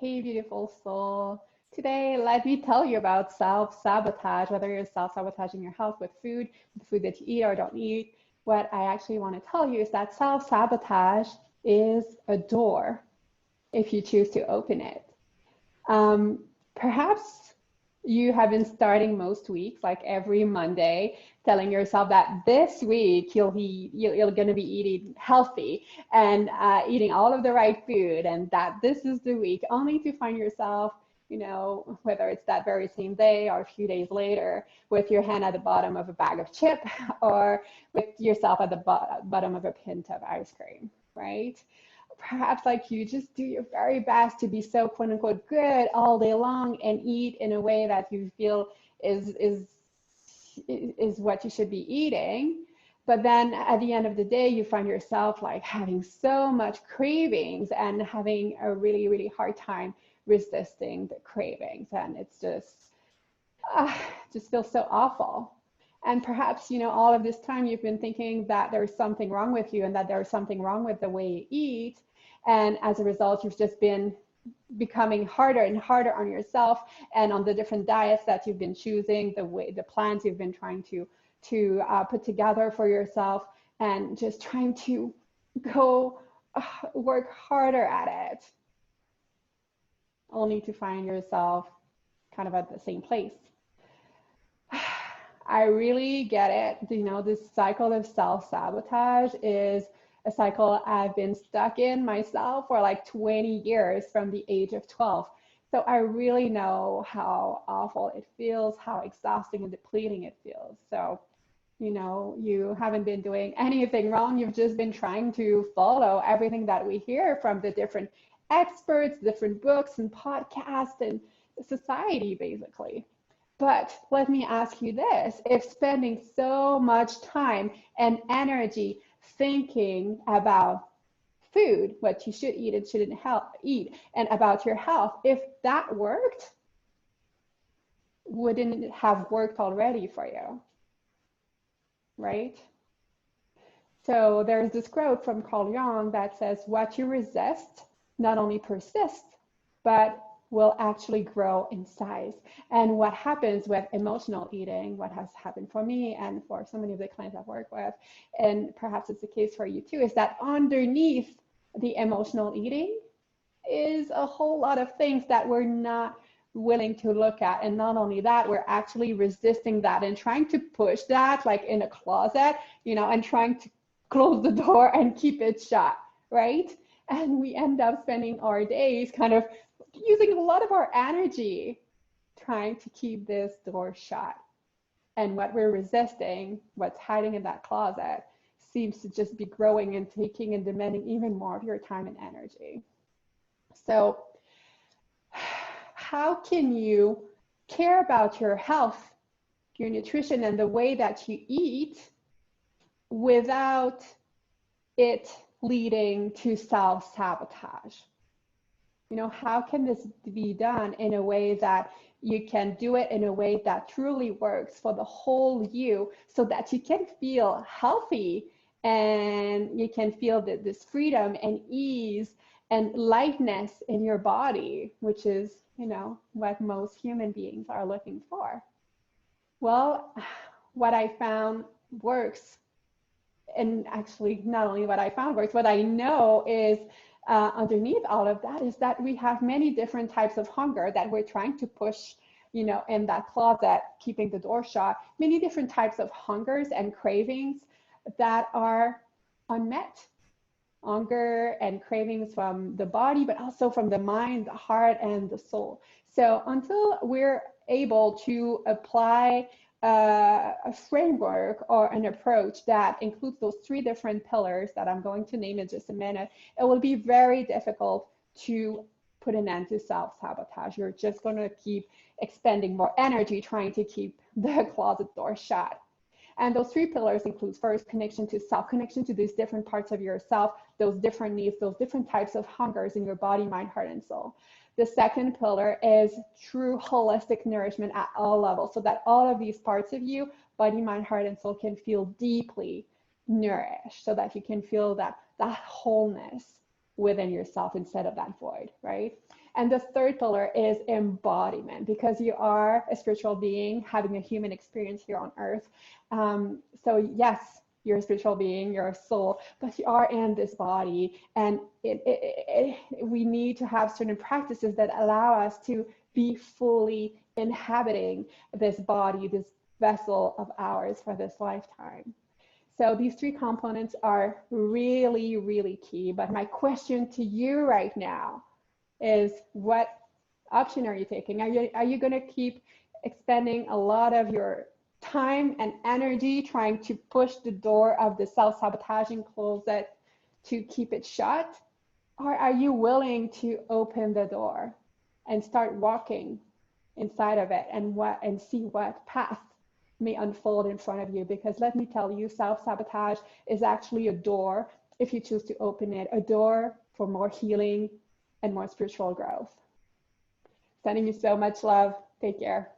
Hey, beautiful soul. Today, let me tell you about self-sabotage, whether you're self-sabotaging your health with the food that you eat or don't eat. What I actually want to tell you is that self-sabotage is a door if you choose to open it. Perhaps you have been starting most weeks, like every Monday, telling yourself that this week you're going to be eating healthy and eating all of the right food, and that this is the week, only to find yourself, whether it's that very same day or a few days later, with your hand at the bottom of a bag of chip or with yourself at the bottom of a pint of ice cream, right? Perhaps like you just do your very best to be so quote unquote good all day long and eat in a way that you feel is what you should be eating. But then at the end of the day, you find yourself like having so much cravings and having a really, really hard time resisting the cravings. And it's just feels so awful. And perhaps, all of this time you've been thinking that there's something wrong with you and that there's something wrong with the way you eat. And as a result, you've just been becoming harder and harder on yourself and on the different diets that you've been choosing, the plans you've been trying to put together for yourself, and just trying to go work harder at it, only to find yourself kind of at the same place. I really get it. This cycle of self-sabotage is a cycle I've been stuck in myself for like 20 years from the age of 12. So I really know how awful it feels, how exhausting and depleting it feels. So, you haven't been doing anything wrong. You've just been trying to follow everything that we hear from the different experts, different books and podcasts and society, basically. But let me ask you this, if spending so much time and energy thinking about food, what you should eat and shouldn't eat, and about your health, if that worked, wouldn't it have worked already for you, right? So there's this quote from Carl Jung that says, what you resist not only persists, but will actually grow in size. And what happens with emotional eating, what has happened for me and for so many of the clients I've worked with, and perhaps it's the case for you too, is that underneath the emotional eating is a whole lot of things that we're not willing to look at. And not only that, we're actually resisting that and trying to push that like in a closet, and trying to close the door and keep it shut, right? And we end up spending our days kind of using a lot of our energy trying to keep this door shut. And what we're resisting, what's hiding in that closet, seems to just be growing and taking and demanding even more of your time and energy. So how can you care about your health, your nutrition, and the way that you eat without it leading to self-sabotage? How can this be done in a way that you can do it in a way that truly works for the whole you, so that you can feel healthy and you can feel this freedom and ease and lightness in your body, which is, what most human beings are looking for? Well, what I found works, and actually not only what I found works, what I know is underneath all of that is that we have many different types of hunger that we're trying to push, in that closet, keeping the door shut, many different types of hungers and cravings that are unmet. Hunger and cravings from the body, but also from the mind, the heart, and the soul. So until we're able to apply a framework or an approach that includes those three different pillars that I'm going to name in just a minute, it will be very difficult to put an end to self-sabotage. You're just going to keep expending more energy trying to keep the closet door shut. And those three pillars include, first, connection to self, connection to these different parts of yourself, those different needs, those different types of hungers in your body, mind, heart, and soul. The second pillar is true holistic nourishment at all levels, so that all of these parts of you, body, mind, heart, and soul, can feel deeply nourished, so that you can feel that wholeness. within yourself instead of that void, right? And the third pillar is embodiment, because you are a spiritual being having a human experience here on earth. So yes, you're a spiritual being, you're a soul, but you are in this body. And we need to have certain practices that allow us to be fully inhabiting this body, this vessel of ours for this lifetime. So these three components are really, really key. But my question to you right now is, what option are you taking? Are you going to keep expending a lot of your time and energy trying to push the door of the self-sabotaging closet to keep it shut? Or are you willing to open the door and start walking inside of it and see what path may unfold in front of you? Because let me tell you, self-sabotage is actually a door, if you choose to open it, a door for more healing and more spiritual growth. Sending you so much love. Take care.